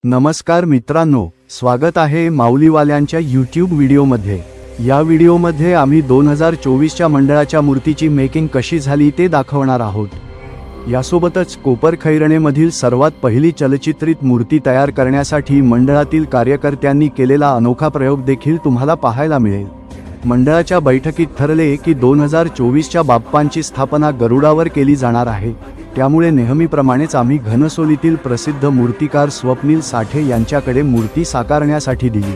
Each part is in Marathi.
नमस्कार मित्रांनो, स्वागत आहे माऊलीवाल्यांच्या YouTube व्हिडिओमध्ये। या व्हिडिओमध्ये आम्ही 2024च्या मंडळाच्या मूर्तीची मेकिंग कशी झाली ते दाखवणार आहोत। यासोबतच कोपरखैरणेमधील सर्वात पहिली चलचित्रित मूर्ती तयार करण्यासाठी मंडळातील कार्यकर्त्यांनी केलेला अनोखा प्रयोग देखील तुम्हाला पाहायला मिळेल। मंडळाच्या बैठकीत ठरले की 2024च्या बाप्पांची स्थापना गरुडावर केली जाणार आहे। त्यामुळे नेहमीप्रमाणेच आम्ही घनसोलीतील प्रसिद्ध मूर्तिकार स्वप्नील साठे यांच्याकडे मूर्ती साकारण्यासाठी दिली।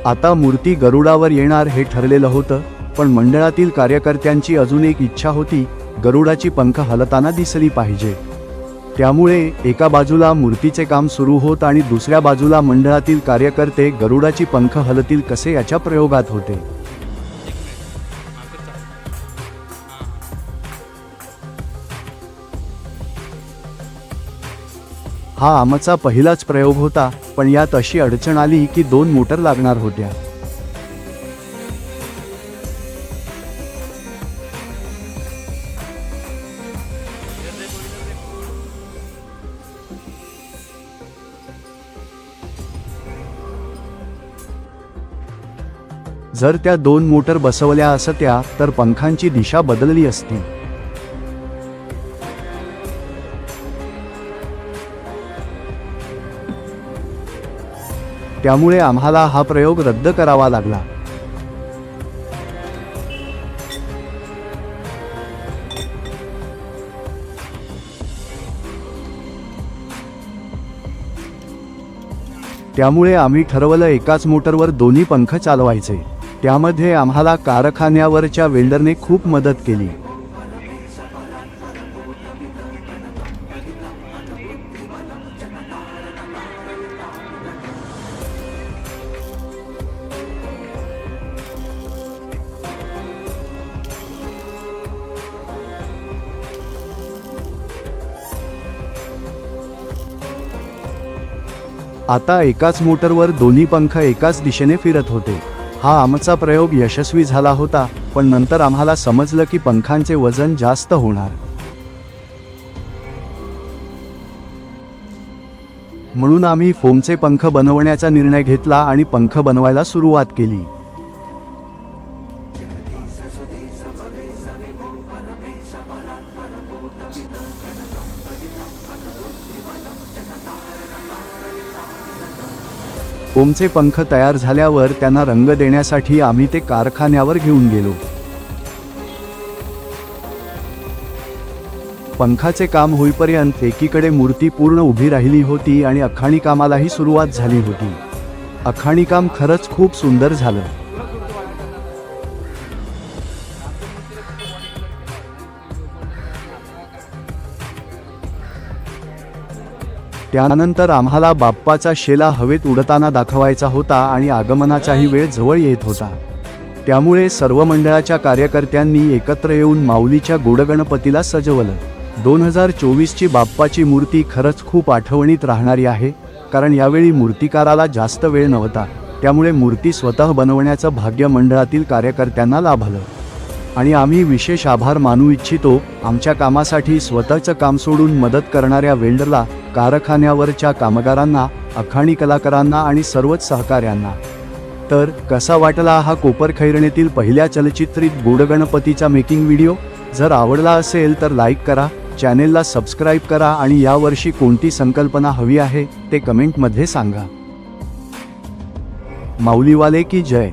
आता मूर्ती गरुडावर येणार हे ठरलेलं होतं, पण मंडळातील कार्यकर्त्यांची अजून एक इच्छा होती, गरुडाची पंख हलताना दिसली पाहिजे। त्यामुळे एका बाजूला मूर्तीचे काम सुरू होत आणि दुसऱ्या बाजूला मंडळातील कार्यकर्ते गरुडाची पंख हलतील कसे याच्या प्रयोगात होते। हा आमचा पहिलाच प्रयोग होता, पण यात अशी अडचण आली की 2 मोटर लागणार होत्या। जर त्या 2 मोटर बसवल्या असत्या तर पंखांची दिशा बदलली असती। त्यामुळे आम्हाला हा प्रयोग रद्द करावा लागला। त्यामुळे आम्ही ठरवलं एकाच मोटरवर दोन्ही पंख चालवायचे। त्यामध्ये आम्हाला कारखान्यावरच्या वेल्डरने खूप मदत केली। आता एकाच मोटरवर दोन्ही पंख एकाच दिशेने फिरत होते। हा आमचा प्रयोग यशस्वी झाला होता, पण नंतर आम्हाला समजलं की पंखांचे वजन जास्त होणार। म्हणून आम्ही फोमचे पंख बनवण्याचा निर्णय घेतला आणि पंख बनवायला सुरुवात केली। फोमचे पंख तयार झाल्यावर त्यांना रंग देण्यासाठी आम्ही ते कारखान्यावर घेऊन गेलो। पंखाचे काम होईपर्यंत एकीकडे मूर्ती पूर्ण उभी राहिली होती आणि अखाणी कामालाही सुरुवात झाली होती। अखाणी काम खरंच खूप सुंदर झालं। त्यानंतर आम्हाला बाप्पाचा शेला हवेत उडताना दाखवायचा होता आणि आगमनाचाही वेळ जवळ येत होता। त्यामुळे सर्व मंडळाच्या कार्यकर्त्यांनी एकत्र येऊन माऊलीच्या गोडगणपतीला सजवलं। 2024ची बाप्पाची मूर्ती खरंच खूप आठवणीत राहणारी आहे, कारण यावेळी मूर्तिकाराला जास्त वेळ नव्हता। त्यामुळे मूर्ती स्वतः बनवण्याचं भाग्य मंडळातील कार्यकर्त्यांना लाभलं आणि आम्ही विशेष आभार मानू इच्छितो आमच्या कामासाठी स्वतःचं काम सोडून मदत करणाऱ्या वेल्डरला, कारखान्यावरच्या कामगारांना, अखाणी कलाकारांना आणि सर्वच सहकाऱ्यांना। तर कसा वाटला हा कोपरखैरणेतील पहिल्या चलचित्रित गोडगणपतीचा मेकिंग व्हिडिओ? जर आवडला असेल तर लाईक करा, चॅनेलला सबस्क्राईब करा आणि यावर्षी कोणती संकल्पना हवी आहे ते कमेंटमध्ये सांगा। माऊलीवाले की जय।